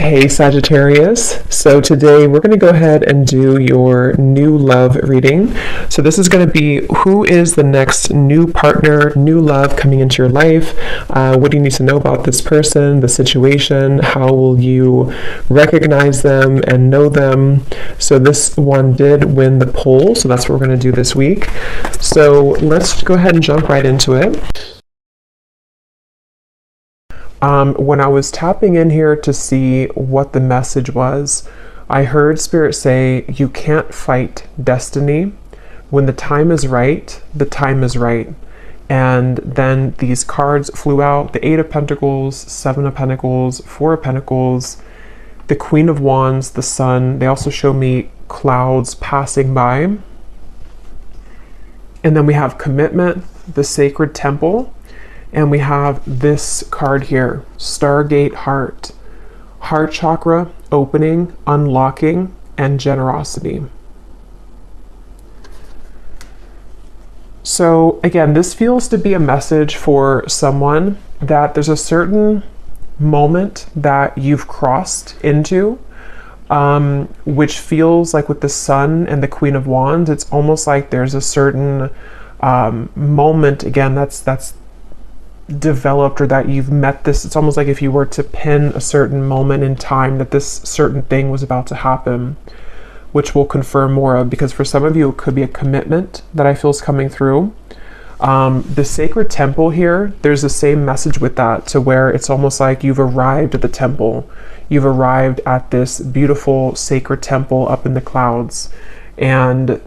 Hey Sagittarius, so today we're going to go ahead and do your new love reading. So this is going to be who is the next new partner, new love coming into your life. What do you need to know about this person, the situation? How will you recognize them and know them? So this one did win the poll, so that's what we're going to do this week. So let's go ahead and jump right into it. When I was tapping in here to see what the message was, I heard Spirit say, you can't fight destiny. When the time is right, the time is right. And then these cards flew out, the 8 of Pentacles, 7 of Pentacles, 4 of Pentacles, the Queen of Wands, the Sun. They also show me clouds passing by. And then we have commitment, the Sacred Temple. And we have this card here, Stargate Heart. Heart chakra, opening, unlocking, and generosity. So again, this feels to be a message for someone that there's a certain moment that you've crossed into, which feels like with the Sun and the Queen of Wands, it's almost like there's a certain moment, again, that's developed, or that you've met this. It's almost like if you were to pin a certain moment in time that this certain thing was about to happen, which we'll confirm more of, because for some of you it could be a commitment that I feel is coming through. The Sacred Temple here, there's the same message with that, to where it's almost like you've arrived at the temple. You've arrived at this beautiful sacred temple up in the clouds, and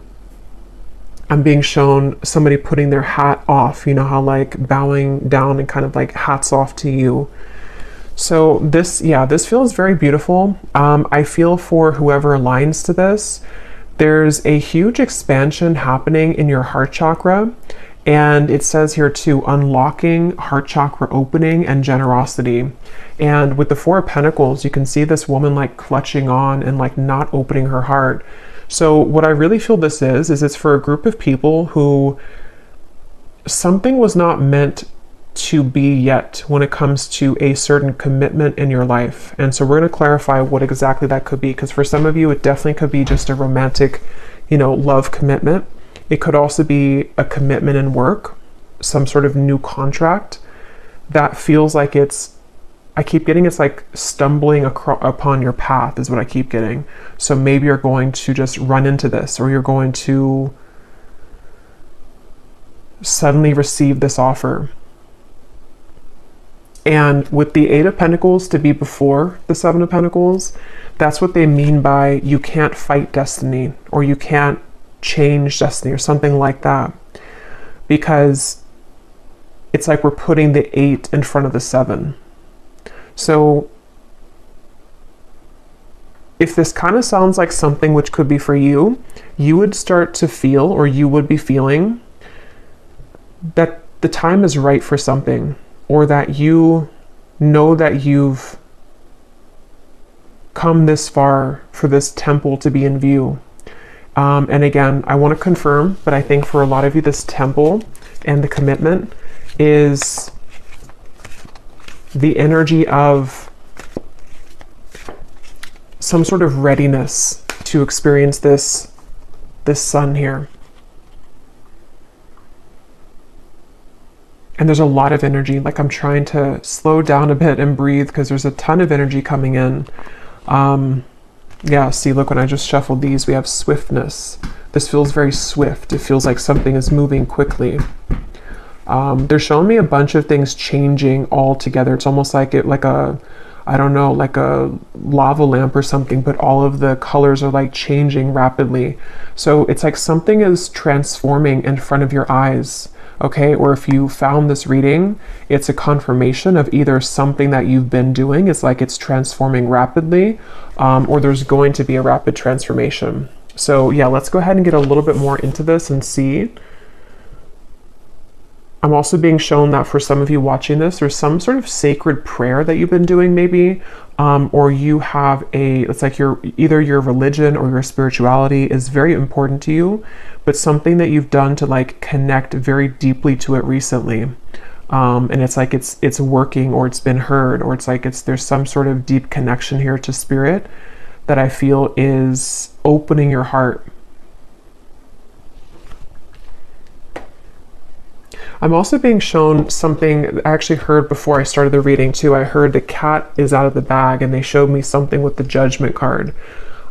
I'm being shown somebody putting their hat off, you know how like bowing down and kind of like hats off to you. So this feels very beautiful. I feel for whoever aligns to this, there's a huge expansion happening in your heart chakra. And it says here too, unlocking, heart chakra opening, and generosity. And with the 4 of Pentacles, you can see this woman like clutching on and like not opening her heart. So what I really feel this is it's for a group of people who something was not meant to be yet when it comes to a certain commitment in your life. And so we're going to clarify what exactly that could be, because for some of you, it definitely could be just a romantic, love commitment. It could also be a commitment in work, some sort of new contract that feels like I keep getting it's like stumbling upon your path is what I keep getting. So maybe you're going to just run into this, or you're going to suddenly receive this offer. And with the 8 of Pentacles to be before the 7 of Pentacles, that's what they mean by you can't fight destiny, or you can't change destiny, or something like that. Because it's like we're putting the 8 in front of the 7. So if this kind of sounds like something which could be for you, you would start to feel, or you would be feeling, that the time is right for something, or that you know that you've come this far for this temple to be in view. And again, I want to confirm, but I think for a lot of you, this temple and the commitment is the energy of some sort of readiness to experience this sun here. And there's a lot of energy. Like, I'm trying to slow down a bit and breathe because there's a ton of energy coming in. Yeah, see, look, when I just shuffled these, we have swiftness. This feels very swift. It feels like something is moving quickly. They're showing me a bunch of things changing all together. It's almost like like a lava lamp or something, but all of the colors are like changing rapidly. So it's like something is transforming in front of your eyes, okay? Or if you found this reading, it's a confirmation of either something that you've been doing, it's like it's transforming rapidly, or there's going to be a rapid transformation. So yeah, let's go ahead and get a little bit more into this and see. I'm also being shown that for some of you watching this, there's some sort of sacred prayer that you've been doing maybe, or you have it's like either your religion or your spirituality is very important to you, but something that you've done to like connect very deeply to it recently. And it's like it's working, or it's been heard, or it's like there's some sort of deep connection here to spirit that I feel is opening your heart. I'm also being shown something I actually heard before I started the reading too. I heard the cat is out of the bag, and they showed me something with the Judgment card.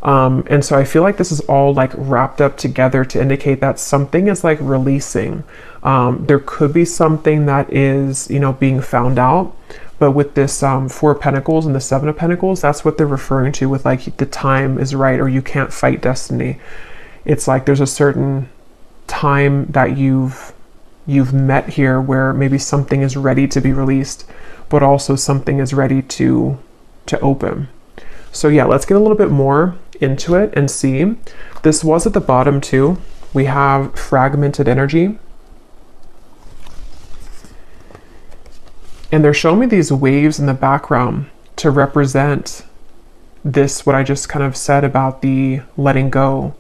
And so I feel like this is all like wrapped up together to indicate that something is like releasing. There could be something that is, you know, being found out. But with this Four of Pentacles and the Seven of Pentacles, that's what they're referring to with like the time is right, or you can't fight destiny. It's like there's a certain time that you've met here where maybe something is ready to be released, but also something is ready to open. So yeah, let's get a little bit more into it and see. This was at the bottom too. We have fragmented energy. And they're showing me these waves in the background to represent this, what I just kind of said about the letting go.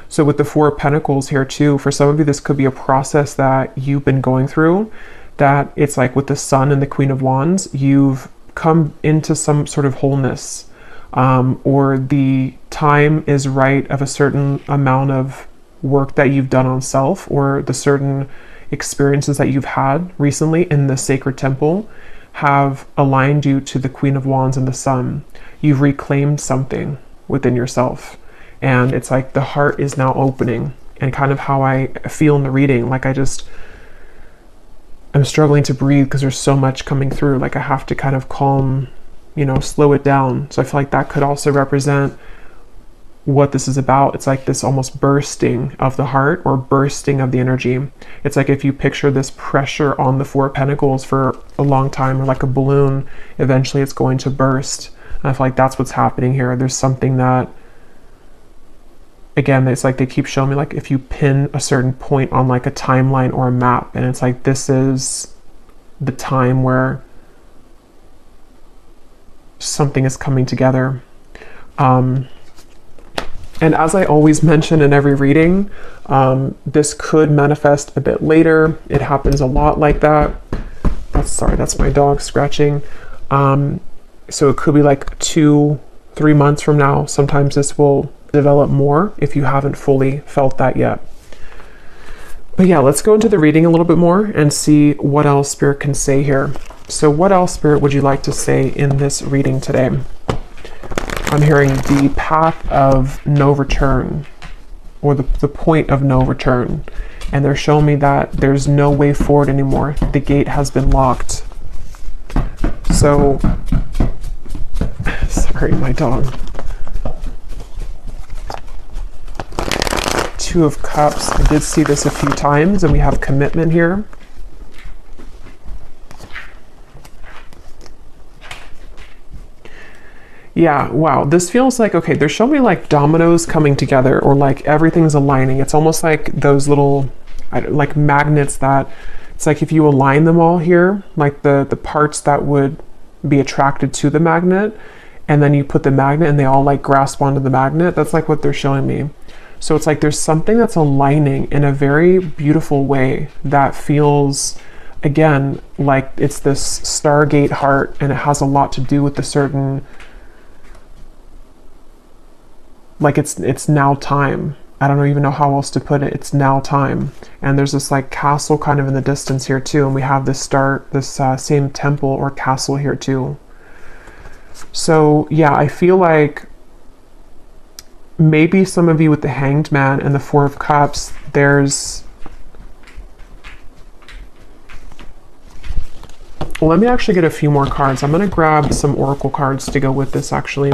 So with the Four of Pentacles here too, for some of you, this could be a process that you've been going through, that it's like with the Sun and the Queen of Wands, you've come into some sort of wholeness, or the time is right of a certain amount of work that you've done on self, or the certain experiences that you've had recently in the sacred temple have aligned you to the Queen of Wands and the Sun. You've reclaimed something within yourself. And it's like the heart is now opening, and kind of how I feel in the reading. Like I'm struggling to breathe because there's so much coming through. Like I have to kind of calm, you know, slow it down. So I feel like that could also represent what this is about. It's like this almost bursting of the heart, or bursting of the energy. It's like if you picture this pressure on the Four of Pentacles for a long time, or like a balloon, eventually it's going to burst. And I feel like that's what's happening here. There's something that, again, it's like they keep showing me, like if you pin a certain point on like a timeline or a map, and it's like this is the time where something is coming together. And as I always mention in every reading, this could manifest a bit later. It happens a lot like that. That's my dog scratching. So it could be like 2-3 months from now. Sometimes this will develop more if you haven't fully felt that yet. But yeah, let's go into the reading a little bit more and see what else Spirit can say here. So what else, Spirit, would you like to say in this reading today? I'm hearing the path of no return, or the point of no return. And they're showing me that there's no way forward anymore. The gate has been locked. So, sorry, my dog. Two of Cups. I did see this a few times, and we have commitment here. Yeah, wow, this feels like, okay, they're showing me like dominoes coming together, or like everything's aligning. It's almost like those little, like magnets that, it's like if you align them all here, like the parts that would be attracted to the magnet, and then you put the magnet and they all like grasp onto the magnet. That's like what they're showing me. So it's like there's something that's aligning in a very beautiful way that feels, again, like it's this Stargate heart, and it has a lot to do with the certain, like it's now time. I don't even know how else to put it. It's now time. And there's this like castle kind of in the distance here too. And we have this same temple or castle here too. So yeah, I feel like maybe some of you with the Hanged Man and the Four of Cups, there's, well, let me actually get a few more cards. I'm going to grab some oracle cards to go with this actually.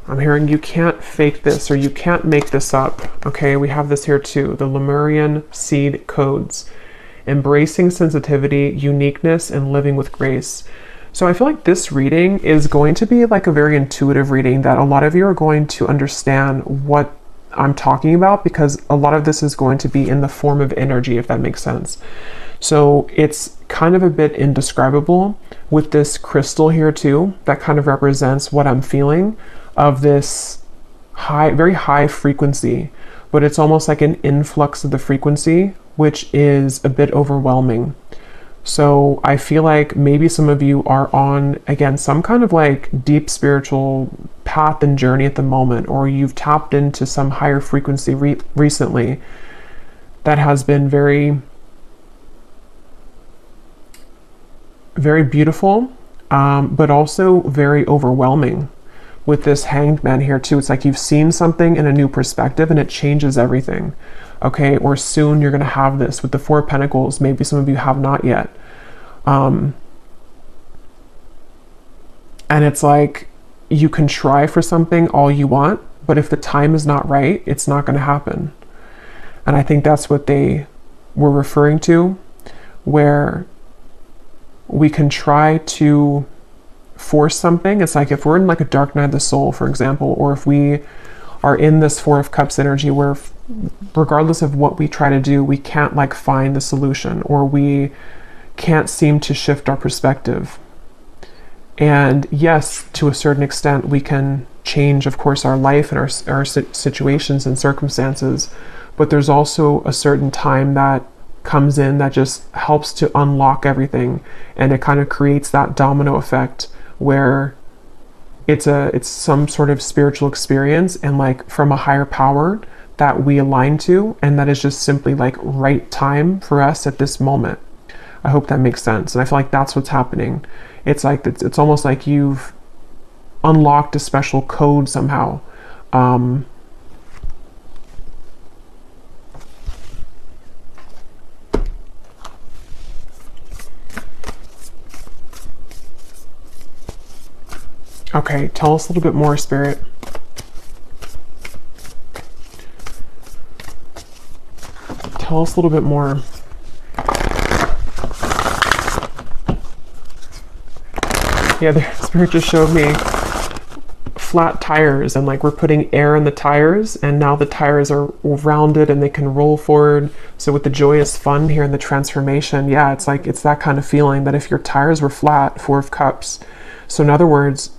I'm hearing you can't fake this, or you can't make this up. Okay, we have this here too. The Lemurian seed codes. Embracing sensitivity, uniqueness, and living with grace. So I feel like this reading is going to be like a very intuitive reading, that a lot of you are going to understand what I'm talking about, because a lot of this is going to be in the form of energy, if that makes sense. So it's kind of a bit indescribable with this crystal here too, that kind of represents what I'm feeling of this high, very high frequency. but it's almost like an influx of the frequency, which is a bit overwhelming. So I feel like maybe some of you are on, again, some kind of like deep spiritual path and journey at the moment, or you've tapped into some higher frequency recently that has been very, very beautiful, but also very overwhelming. With this Hanged Man here too, it's like you've seen something in a new perspective and it changes everything. Okay, or soon you're going to have this with the Four of Pentacles. Maybe some of you have not yet. And it's like you can try for something all you want, but if the time is not right, it's not going to happen. And I think that's what they were referring to, where we can try to force something. It's like if we're in like a dark night of the soul, for example, or if we are in this Four of Cups energy where regardless of what we try to do, we can't like find the solution, or we can't seem to shift our perspective. And yes, to a certain extent, we can change, of course, our life and our situations and circumstances, but there's also a certain time that comes in that just helps to unlock everything, and it kind of creates that domino effect where it's some sort of spiritual experience and like from a higher power that we align to, and that is just simply like right time for us at this moment. I hope that makes sense. And I feel like that's what's happening. It's like it's almost like you've unlocked a special code somehow. Okay, tell us a little bit more, Spirit. Tell us a little bit more. Yeah, the Spirit just showed me flat tires, and like we're putting air in the tires, and now the tires are rounded and they can roll forward. So with the joyous fun here and the transformation, yeah, it's like it's that kind of feeling that if your tires were flat, Four of Cups. So in other words,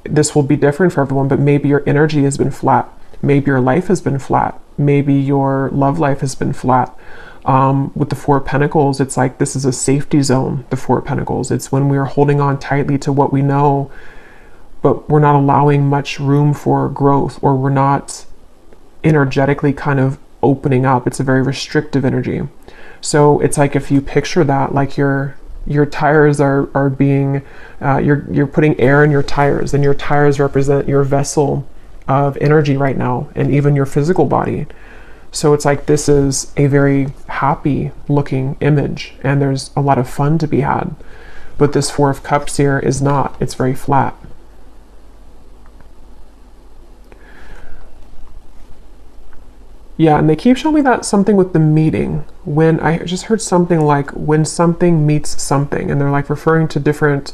this will be different for everyone, but maybe your energy has been flat. Maybe your life has been flat. Maybe your love life has been flat. With the Four of Pentacles, it's like this is a safety zone, the Four of Pentacles. It's when we are holding on tightly to what we know, but we're not allowing much room for growth, or we're not energetically kind of opening up. It's a very restrictive energy. So it's like if you picture that, like your tires are being, you're putting air in your tires, and your tires represent your vessel of energy right now, and even your physical body. So it's like this is a very happy looking image, and there's a lot of fun to be had. But this Four of Cups here is not. It's very flat. Yeah, and they keep showing me that something with the meeting. When I just heard something like when something meets something, and they're like referring to different,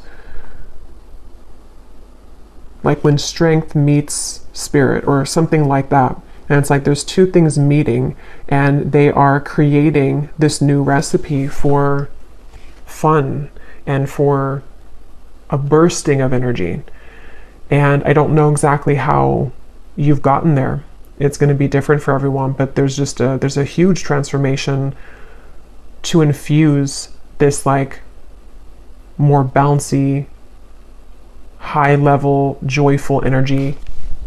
like when strength meets spirit or something like that. And it's like there's two things meeting, and they are creating this new recipe for fun and for a bursting of energy. And I don't know exactly how you've gotten there. It's going to be different for everyone, but there's a huge transformation to infuse this like more bouncy, high level, joyful energy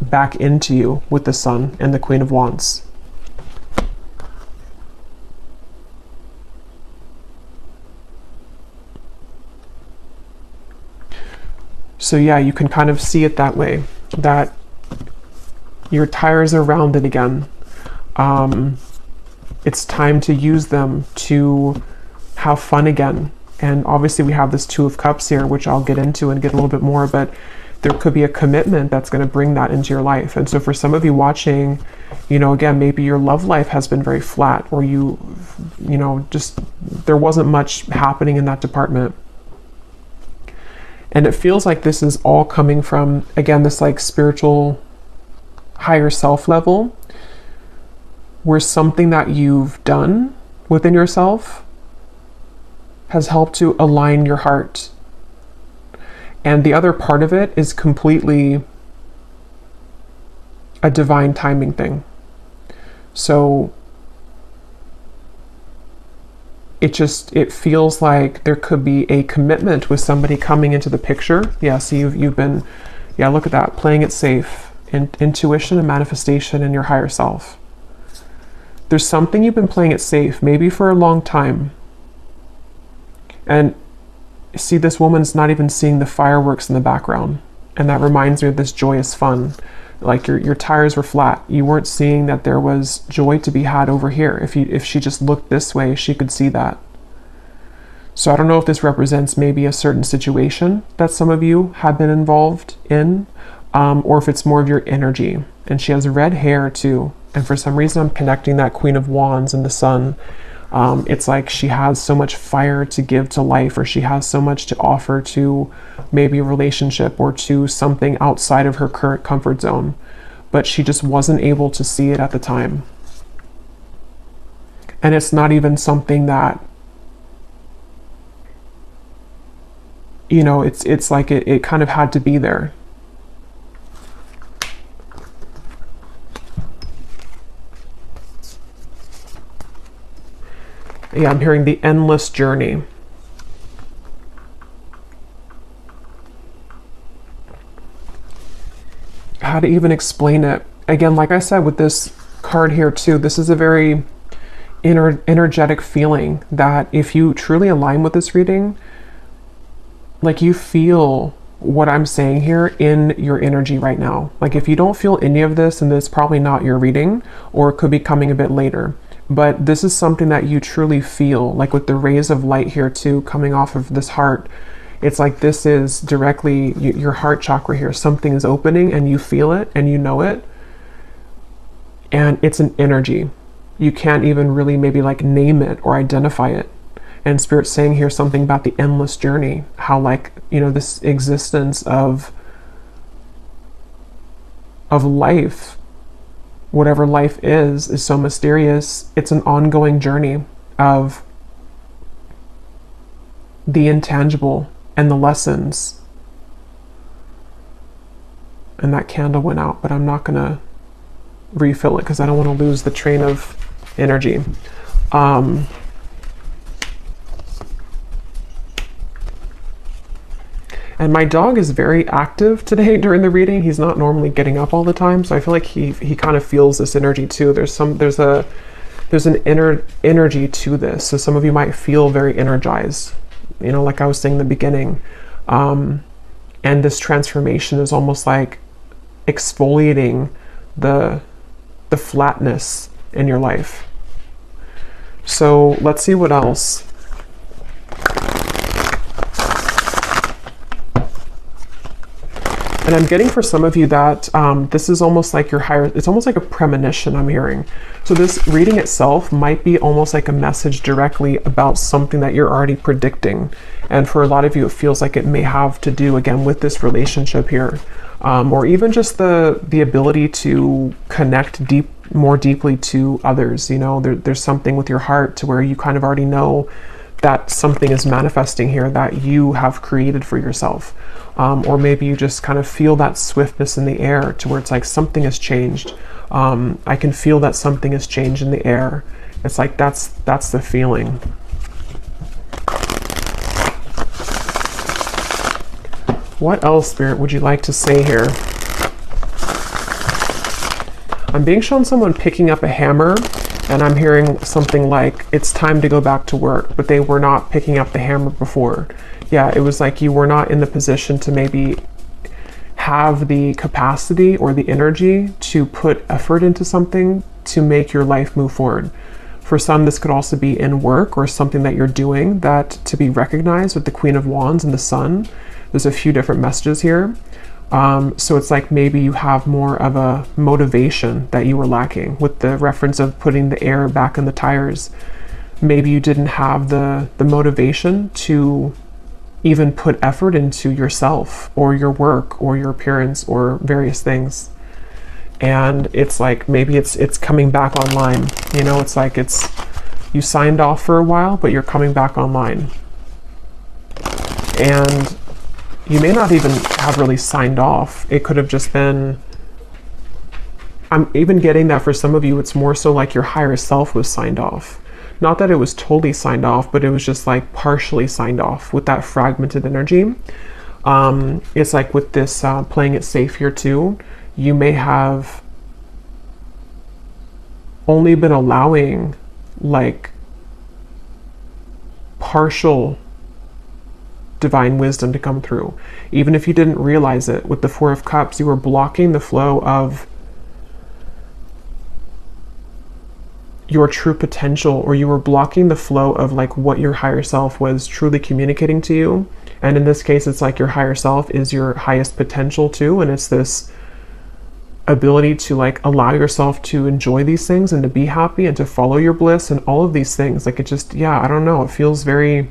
back into you with the Sun and the Queen of Wands. So yeah, you can kind of see it that way, that your tires are rounded again. It's time to use them to have fun again. And obviously we have this Two of Cups here, which I'll get into and get a little bit more, but there could be a commitment that's going to bring that into your life. And so for some of you watching, you know, again, maybe your love life has been very flat, or you know, just there wasn't much happening in that department. And it feels like this is all coming from, again, this like spiritual higher self level, where something that you've done within yourself has helped to align your heart. And the other part of it is completely a divine timing thing. So it feels like there could be a commitment with somebody coming into the picture. Yeah, so you've been, yeah, look at that, playing it safe, intuition and manifestation in your higher self. There's something you've been playing it safe, maybe for a long time. And see, this woman's not even seeing the fireworks in the background. And that reminds me of this joyous fun. Like your tires were flat. You weren't seeing that there was joy to be had over here. If she just looked this way, she could see that. So I don't know if this represents maybe a certain situation that some of you have been involved in, or if it's more of your energy. And she has red hair too. And for some reason, I'm connecting that Queen of Wands and the Sun. It's like she has so much fire to give to life, or she has so much to offer to maybe a relationship or to something outside of her current comfort zone, but she just wasn't able to see it at the time. And it's not even something that, you know, it's like it kind of had to be there. Yeah, I'm hearing the endless journey. How to even explain it? Again, like I said with this card here too, this is a very energetic feeling that if you truly align with this reading, like you feel what I'm saying here in your energy right now. Like if you don't feel any of this, then it's probably not your reading, or it could be coming a bit later. But this is something that you truly feel, like with the rays of light here too, coming off of this heart. It's like this is directly your heart chakra here. Something is opening and you feel it and you know it. And it's an energy. You can't even really maybe like name it or identify it. And Spirit's saying here something about the endless journey. How like, you know, this existence of life, whatever life is so mysterious. It's an ongoing journey of the intangible and the lessons. And that candle went out, but I'm not gonna refill it because I don't want to lose the train of energy. And my dog is very active today during the reading. He's not normally getting up all the time, so I feel like he kind of feels this energy too. There's an inner energy to this. So some of you might feel very energized, you know, like I was saying in the beginning. And this transformation is almost like exfoliating the flatness in your life. So let's see what else. And I'm getting for some of you that this is almost like your higher, it's almost like a premonition I'm hearing. So this reading itself might be almost like a message directly about something that you're already predicting. And for a lot of you, it feels like it may have to do again with this relationship here. Or even just the ability to connect more deeply to others. You know, there's something with your heart to where you kind of already know that something is manifesting here that you have created for yourself. Or maybe you just kind of feel that swiftness in the air to where it's like something has changed. I can feel that something has changed in the air. It's like that's the feeling. What else, Spirit, would you like to say here? I'm being shown someone picking up a hammer, and I'm hearing something like, it's time to go back to work, but they were not picking up the hammer before. Yeah, it was like you were not in the position to maybe have the capacity or the energy to put effort into something to make your life move forward. For some, this could also be in work or something that you're doing that to be recognized with the Queen of Wands and the Sun. There's a few different messages here. So it's like maybe you have more of a motivation that you were lacking with the reference of putting the air back in the tires. Maybe you didn't have the motivation to even put effort into yourself or your work or your appearance or various things. And it's like maybe it's coming back online. You know, it's like you signed off for a while, but you're coming back online. And you may not even have really signed off. It could have just been I'm even getting that for some of you, it's more so like your higher self was signed off. Not that it was totally signed off, but it was just like partially signed off with that fragmented energy. It's like with this playing it safe here too, you may have only been allowing like partial divine wisdom to come through. Even if you didn't realize it, with the Four of Cups, you were blocking the flow of your true potential, or you were blocking the flow of like what your higher self was truly communicating to you. And in this case, it's like your higher self is your highest potential too, and it's this ability to like allow yourself to enjoy these things and to be happy and to follow your bliss and all of these things. Like it just, yeah, I don't know, it feels very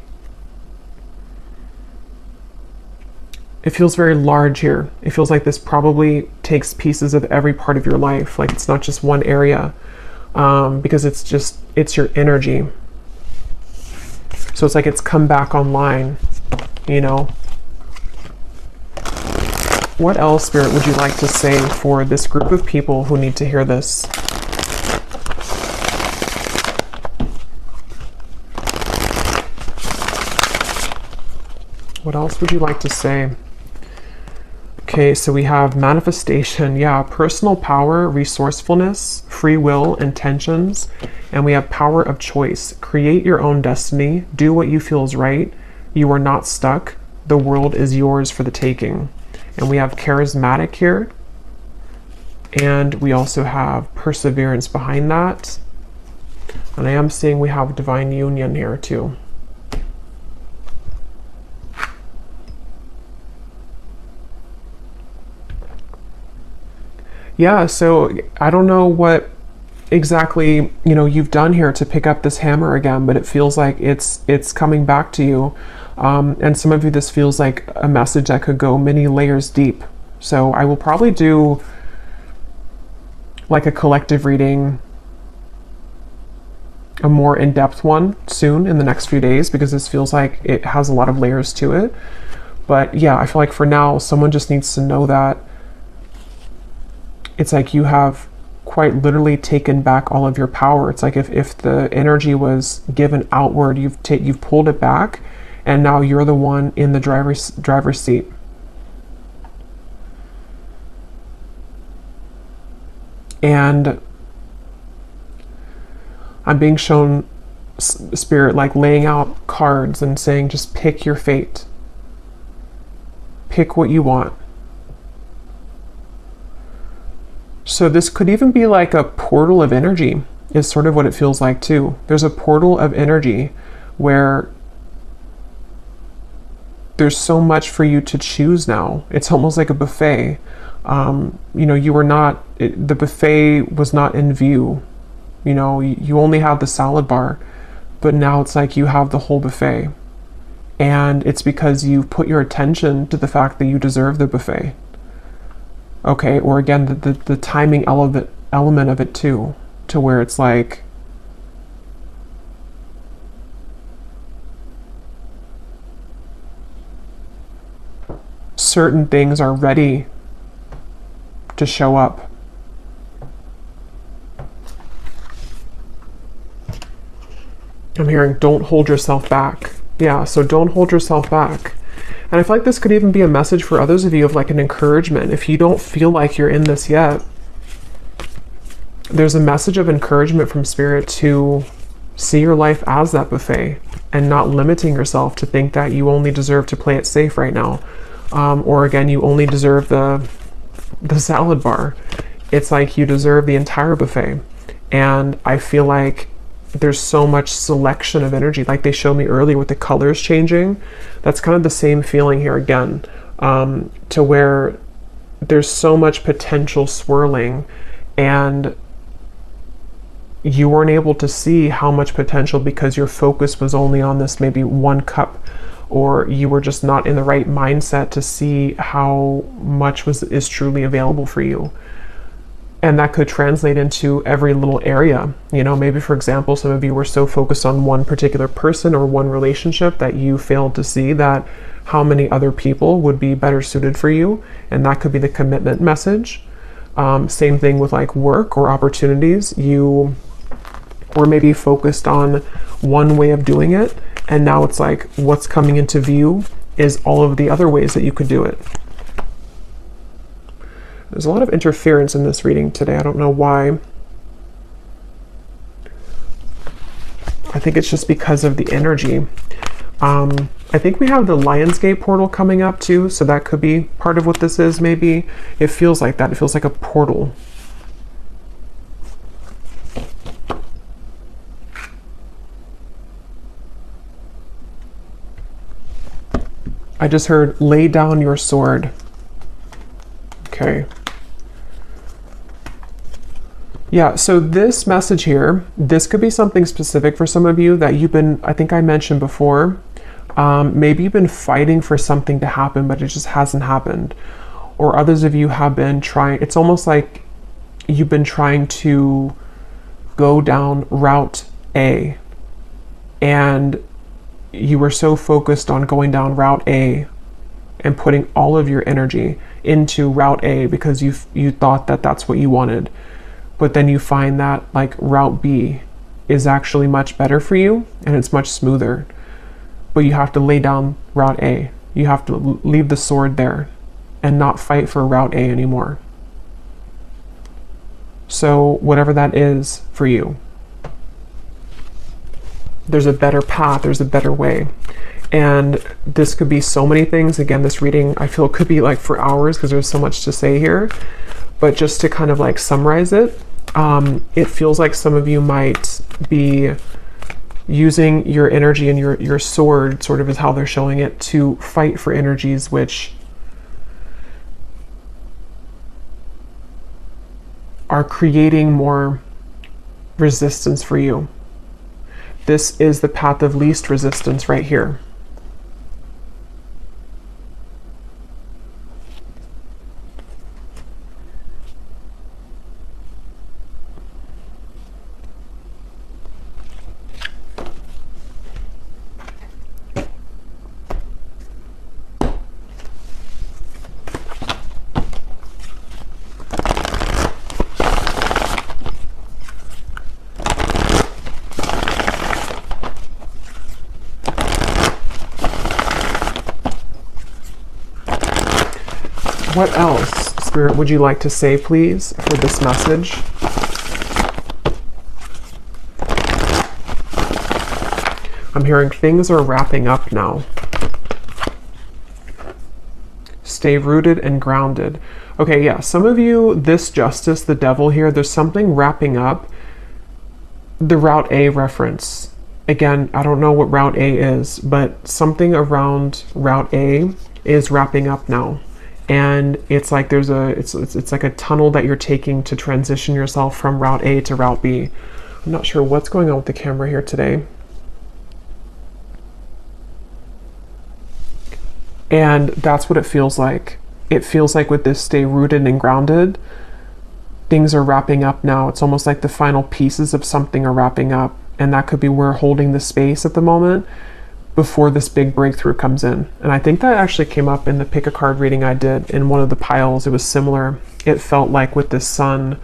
large here. It feels like this probably takes pieces of every part of your life. Like it's not just one area, because it's your energy. So it's like it's come back online, you know. What else, Spirit, would you like to say for this group of people who need to hear this? What else would you like to say? Okay, so we have manifestation, yeah, personal power, resourcefulness, free will, intentions, and we have power of choice. Create your own destiny, do what you feel is right. You are not stuck. The world is yours for the taking. And we have charismatic here, and we also have perseverance behind that. And I am seeing we have divine union here too. Yeah, so I don't know what exactly, you know, you've done here to pick up this hammer again, but it feels like it's coming back to you. And some of you, this feels like a message that could go many layers deep. So I will probably do like a collective reading, a more in-depth one soon in the next few days, because this feels like it has a lot of layers to it. But yeah, I feel like for now, someone just needs to know that it's like you have quite literally taken back all of your power. It's like if the energy was given outward, you've pulled it back, and now you're the one in the driver's seat. And I'm being shown Spirit like laying out cards and saying, just pick your fate. Pick what you want. So this could even be like a portal of energy, is sort of what it feels like too. There's a portal of energy where there's so much for you to choose now. It's almost like a buffet. You know, you were not, the buffet was not in view. You know, you only had the salad bar, but now it's like you have the whole buffet. And it's because you've put your attention to the fact that you deserve the buffet. Okay, or again, the timing element of it too, to where it's like, certain things are ready to show up. I'm hearing, don't hold yourself back. Yeah, so don't hold yourself back. And I feel like this could even be a message for others of you of like an encouragement. If you don't feel like you're in this yet, there's a message of encouragement from Spirit to see your life as that buffet and not limiting yourself to think that you only deserve to play it safe right now. Or again, you only deserve the salad bar. It's like you deserve the entire buffet. And I feel like there's so much selection of energy, like they showed me earlier with the colors changing. That's kind of the same feeling here again, to where there's so much potential swirling, and you weren't able to see how much potential because your focus was only on this maybe one cup, or you were just not in the right mindset to see how much is truly available for you. And that could translate into every little area. You know, maybe for example, some of you were so focused on one particular person or one relationship that you failed to see that how many other people would be better suited for you. And that could be the commitment message. Same thing with like work or opportunities. You were maybe focused on one way of doing it, and now it's like what's coming into view is all of the other ways that you could do it. There's a lot of interference in this reading today. I don't know why. I think it's just because of the energy. I think we have the 𝐿ionsgate portal coming up too, so that could be part of what this is maybe. It feels like that. It feels like a portal. I just heard, lay down your sword. Okay. Yeah, so this message here, this could be something specific for some of you that you've been, I think I mentioned before, maybe you've been fighting for something to happen, but it just hasn't happened. Or others of you have been trying, it's almost like you've been trying to go down route A, and you were so focused on going down route A and putting all of your energy into route A because you thought that that's what you wanted. But then you find that like route B is actually much better for you and it's much smoother. But you have to lay down route A. You have to leave the sword there and not fight for route A anymore. So whatever that is for you, there's a better path, there's a better way. And this could be so many things. Again, this reading, I feel, could be like for hours because there's so much to say here. But just to kind of like summarize it, it feels like some of you might be using your energy and your sword, sort of is how they're showing it, to fight for energies which are creating more resistance for you. This is the path of least resistance right here. What else, Spirit, would you like to say, please, for this message? I'm hearing things are wrapping up now. Stay rooted and grounded. Okay, yeah, some of you, this justice, the devil here, there's something wrapping up. The Route A reference. Again, I don't know what Route A is, but something around Route A is wrapping up now. And it's like there's it's like a tunnel that you're taking to transition yourself from Route A to Route B. I'm not sure what's going on with the camera here today. And that's what it feels like. It feels like with this stay rooted and grounded, things are wrapping up now. It's almost like the final pieces of something are wrapping up. And that could be we're holding the space at the moment before this big breakthrough comes in. And I think that actually came up in the pick a card reading I did in one of the piles. It was similar. It felt like with the sun,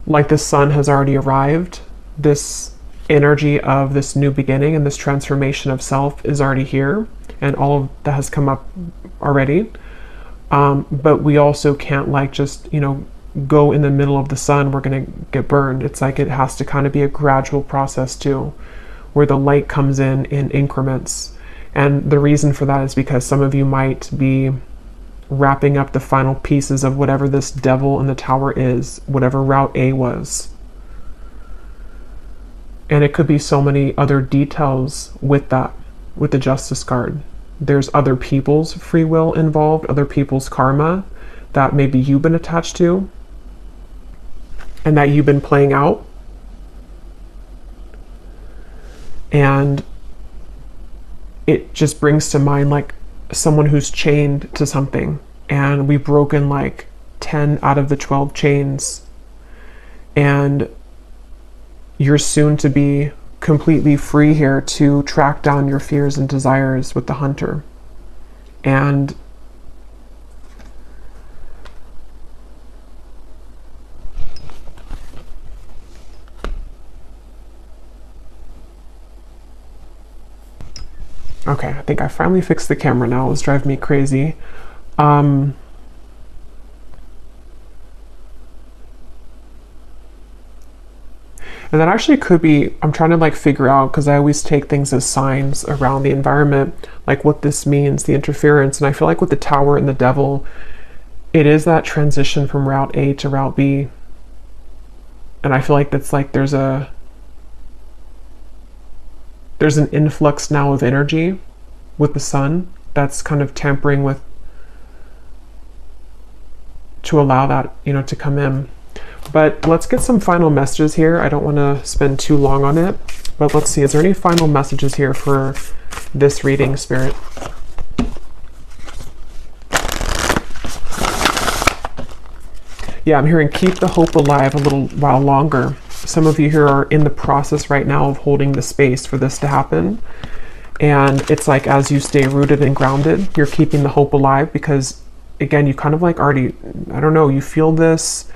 like the sun has already arrived. This energy of this new beginning and this transformation of self is already here. And all of that has come up already. But we also can't like just, you know, go in the middle of the sun. We're going to get burned. It's like it has to kind of be a gradual process too, where the light comes in increments. And the reason for that is because some of you might be wrapping up the final pieces of whatever this devil in the tower is, whatever Route A was. And it could be so many other details with that, with the Justice card. There's other people's free will involved, other people's karma that maybe you've been attached to and that you've been playing out. And it just brings to mind like someone who's chained to something, and we've broken like 10 out of the 12 chains, and you're soon to be completely free here to track down your fears and desires with the hunter. And Okay, I think I finally fixed the camera now. It was driving me crazy. And that actually could be, I'm trying to like figure out, because I always take things as signs around the environment, like what this means, the interference. And I feel like with the Tower and the Devil, it is that transition from Route A to Route B. And I feel like that's like there's an influx now of energy with the Sun that's kind of tampering with, to allow that, you know, to come in. But let's get some final messages here. I don't want to spend too long on it, but let's see. Is there any final messages here for this reading, Spirit? Yeah, I'm hearing keep the hope alive a little while longer. Some of you here are in the process right now of holding the space for this to happen. And it's like as you stay rooted and grounded, you're keeping the hope alive because, again, you kind of like already, I don't know, you feel this.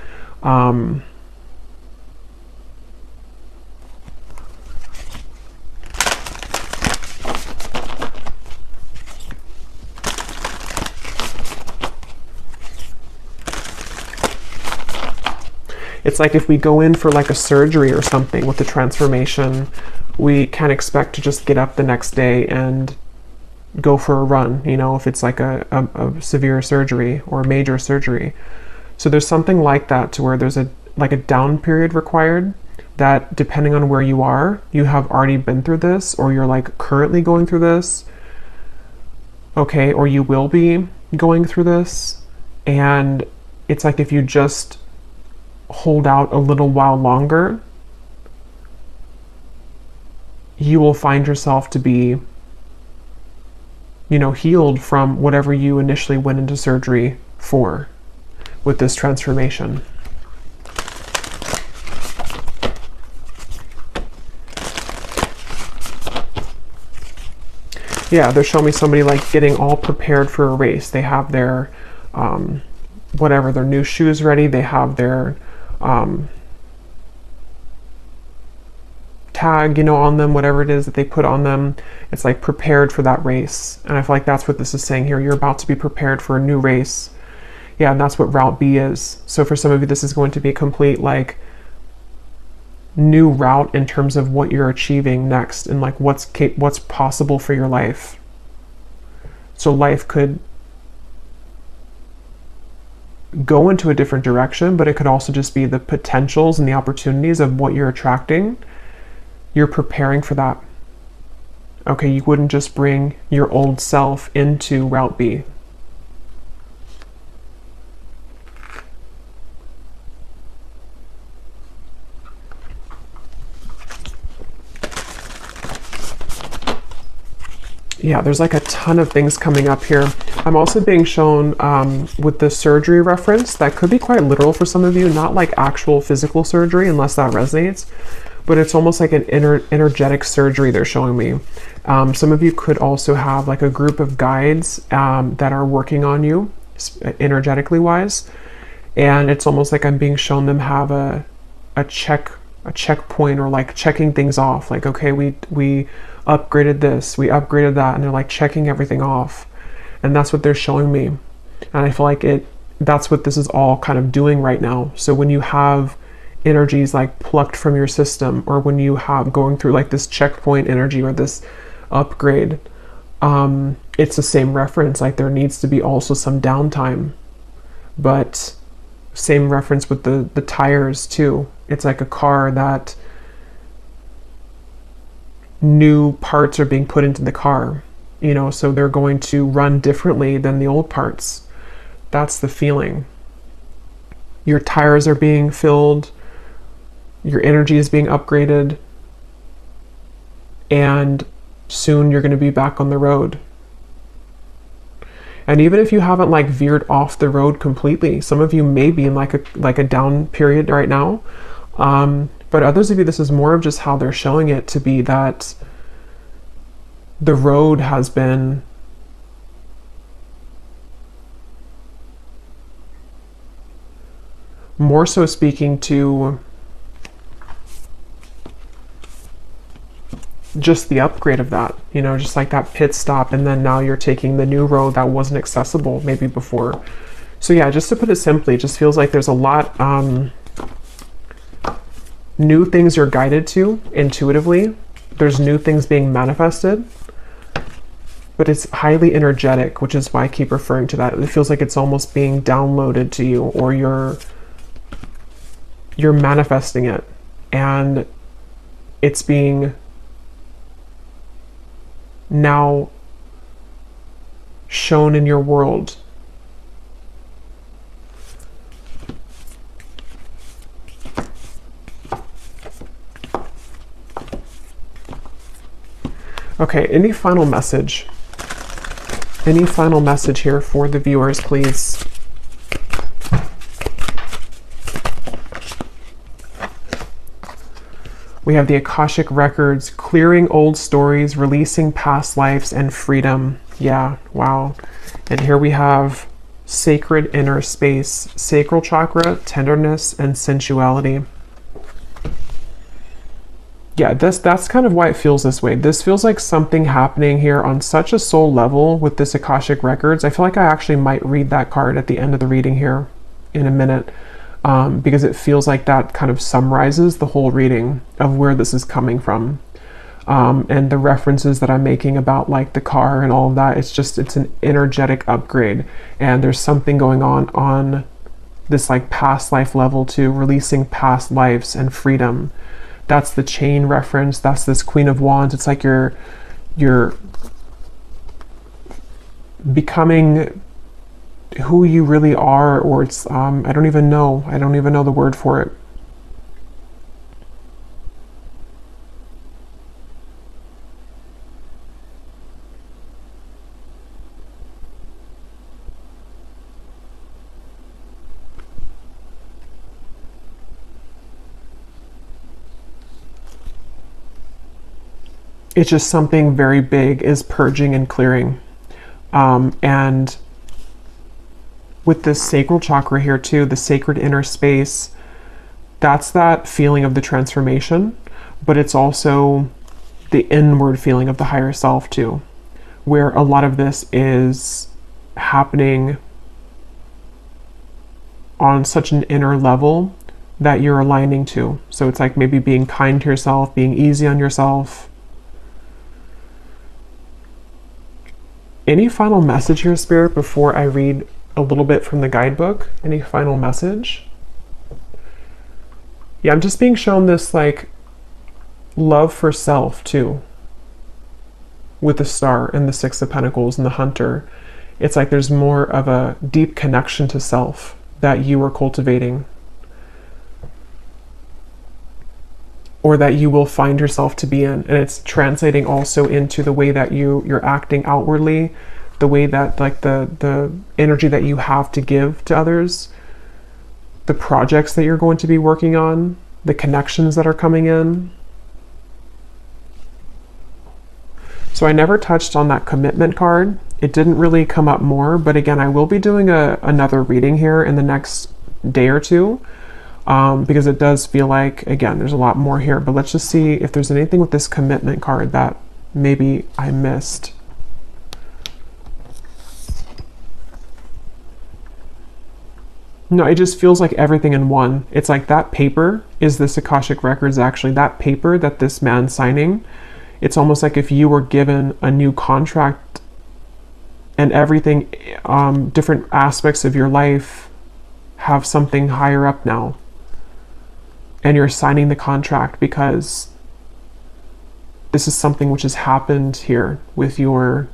It's like if we go in for like a surgery or something with the transformation, we can't expect to just get up the next day and go for a run, you know, if it's like a severe surgery or a major surgery. So there's something like that to where there's a down period required that, depending on where you are, you have already been through this, or you're like currently going through this, okay, or you will be going through this. And it's like if you just hold out a little while longer, you will find yourself to be, you know, healed from whatever you initially went into surgery for with this transformation. Yeah, they're showing me somebody like getting all prepared for a race. They have their whatever, their new shoes ready. They have their tag, you know, on them, whatever it is that they put on them. It's like prepared for that race. And I feel like that's what this is saying here. You're about to be prepared for a new race. Yeah, and that's what Route B is. So for some of you, this is going to be a complete like new route in terms of what you're achieving next and like what's possible for your life. So life could go into a different direction, but it could also just be the potentials and the opportunities of what you're attracting. You're preparing for that. Okay, you wouldn't just bring your old self into Route B. Yeah, there's like a ton of things coming up here. I'm also being shown with the surgery reference, that could be quite literal for some of you, not like actual physical surgery unless that resonates, but it's almost like an energetic surgery they're showing me. Some of you could also have like a group of guides that are working on you energetically wise. And it's almost like I'm being shown them have a checkpoint, or like checking things off. Like, okay, we upgraded this, we upgraded that, and they're like checking everything off. And that's what they're showing me. And I feel like that's what this is all kind of doing right now. So when you have energies like plucked from your system, or when you have going through like this checkpoint energy or this upgrade, it's the same reference. Like there needs to be also some downtime, but same reference with the tires too. It's like a car that new parts are being put into the car, you know, so they're going to run differently than the old parts. That's the feeling. Your tires are being filled, your energy is being upgraded, and soon you're going to be back on the road. And even if you haven't like veered off the road completely, some of you may be in like a down period right now. But others of you, this is more of just how they're showing it to be, that the road has been more so speaking to just the upgrade of that, you know, just like that pit stop, and then now you're taking the new road that wasn't accessible maybe before. So yeah, just to put it simply, it just feels like there's a lot new things you're guided to intuitively. There's new things being manifested, but it's highly energetic, which is why I keep referring to that. It feels like it's almost being downloaded to you, or you're manifesting it, and it's being now shown in your world. Okay, any final message? Any final message here for the viewers, please? We have the Akashic Records, clearing old stories, releasing past lives, and freedom. Yeah, wow. And here we have sacred inner space, sacral chakra, tenderness, and sensuality. Yeah, that's kind of why it feels this way. This feels like something happening here on such a soul level with this Akashic Records. I feel like I actually might read that card at the end of the reading here in a minute, because it feels like that kind of summarizes the whole reading of where this is coming from. And the references that I'm making about like the car and all of that, it's an energetic upgrade. And there's something going on this like past life level too, releasing past lives and freedom. That's the chain reference. That's this Queen of Wands. It's like you're becoming who you really are, or it's I don't even know the word for it. It's just something very big is purging and clearing. And with this sacral chakra here too, the sacred inner space, that's that feeling of the transformation, but it's also the inward feeling of the higher self too, where a lot of this is happening on such an inner level that you're aligning to. So it's like maybe being kind to yourself, being easy on yourself. Any final message here, Spirit, before I read a little bit from the guidebook? Any final message? Yeah, I'm just being shown this like love for self too, with the Star and the Six of Pentacles and the Hunter. It's like there's more of a deep connection to self that you are cultivating, or that you will find yourself to be in. And it's translating also into the way that you're acting outwardly, the way that like the energy that you have to give to others, the projects that you're going to be working on, the connections that are coming in. So I never touched on that commitment card. It didn't really come up more, but again, I will be doing another reading here in the next day or two. Because it does feel like, again, there's a lot more here, but let's just see if there's anything with this commitment card that maybe I missed. No, it just feels like everything in one. It's like that paper is this Akashic Records, actually. That paper that this man's signing, it's almost like if you were given a new contract and everything, different aspects of your life have something higher up now. And you're signing the contract because this is something which has happened here with your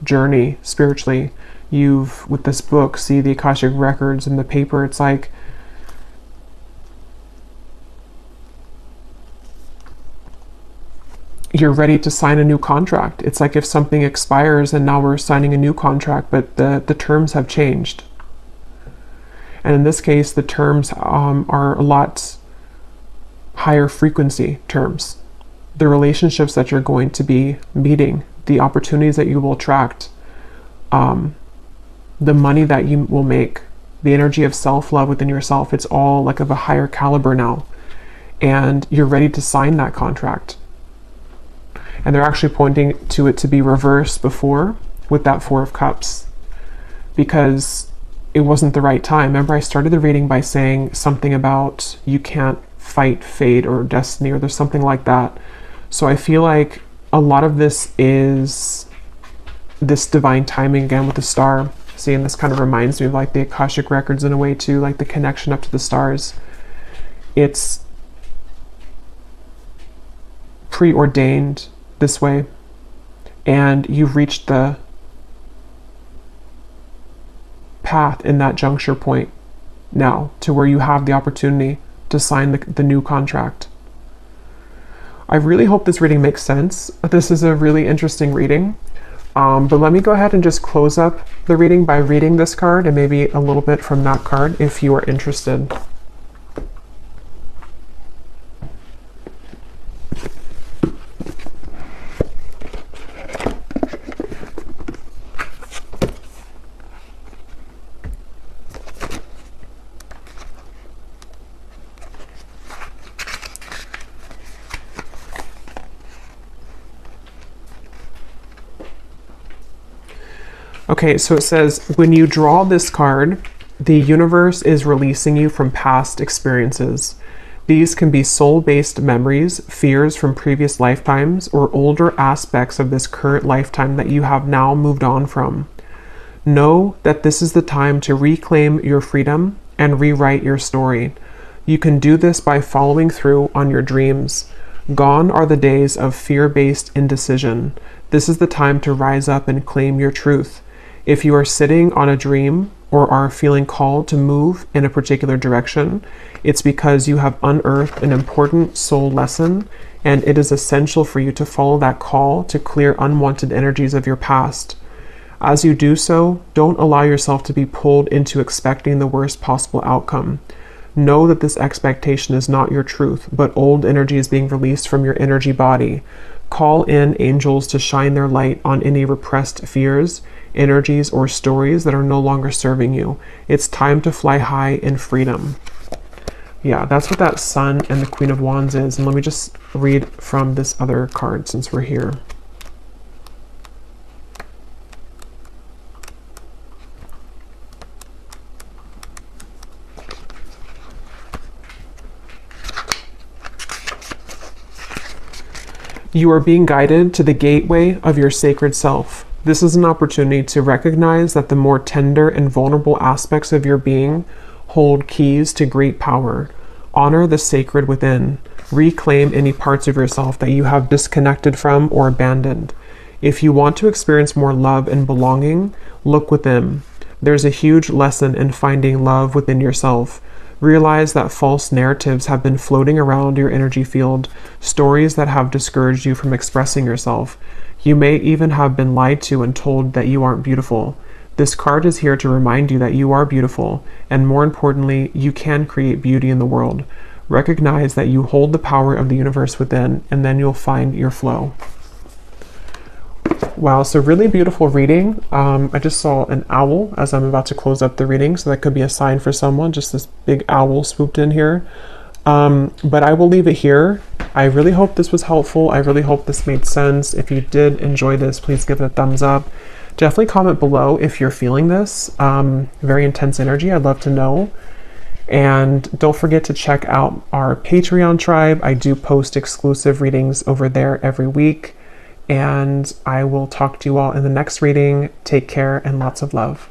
journey spiritually. You've, with this book, see the Akashic Records and the paper, it's like you're ready to sign a new contract. It's like if something expires and now we're signing a new contract, but the terms have changed. And in this case, the terms are a lot higher frequency terms. The relationships that you're going to be meeting, the opportunities that you will attract, the money that you will make, the energy of self-love within yourself, it's all like of a higher caliber now. And you're ready to sign that contract. And they're actually pointing to it to be reversed before with that Four of Cups, because it wasn't the right time. Remember, I started the reading by saying something about you can't fight fate or destiny, or there's something like that. So I feel like a lot of this is this divine timing again with the star. See, and this kind of reminds me of like the Akashic records in a way too, like the connection up to the stars. It's preordained this way, and you've reached the path in that juncture point now to where you have the opportunity to sign the new contract. I really hope this reading makes sense. This is a really interesting reading. But let me go ahead and just close up the reading by reading this card and maybe a little bit from that card if you are interested. Okay, so it says, when you draw this card, the universe is releasing you from past experiences. These can be soul-based memories, fears from previous lifetimes, or older aspects of this current lifetime that you have now moved on from. Know that this is the time to reclaim your freedom and rewrite your story. You can do this by following through on your dreams. Gone are the days of fear-based indecision. This is the time to rise up and claim your truth. If you are sitting on a dream or are feeling called to move in a particular direction, it's because you have unearthed an important soul lesson, and it is essential for you to follow that call to clear unwanted energies of your past. As you do so, don't allow yourself to be pulled into expecting the worst possible outcome. Know that this expectation is not your truth, but old energy is being released from your energy body. Call in angels to shine their light on any repressed fears, energies, or stories that are no longer serving you. It's time to fly high in freedom. Yeah, that's what that Sun and the Queen of Wands is. And let me just read from this other card since we're here. You are being guided to the gateway of your sacred self. This is an opportunity to recognize that the more tender and vulnerable aspects of your being hold keys to great power. Honor the sacred within. Reclaim any parts of yourself that you have disconnected from or abandoned. If you want to experience more love and belonging, look within. There's a huge lesson in finding love within yourself. Realize that false narratives have been floating around your energy field, stories that have discouraged you from expressing yourself. You may even have been lied to and told that you aren't beautiful. This card is here to remind you that you are beautiful, and more importantly, you can create beauty in the world. Recognize that you hold the power of the universe within, and then you'll find your flow. Wow, so really beautiful reading. I just saw an owl as I'm about to close up the reading, so that could be a sign for someone, just this big owl swooped in here. But I will leave it here. I really hope this was helpful. I really hope this made sense. If you did enjoy this, please give it a thumbs up. Definitely comment below if you're feeling this. Very intense energy, I'd love to know. And don't forget to check out our Patreon tribe. I do post exclusive readings over there every week. And I will talk to you all in the next reading. Take care and lots of love.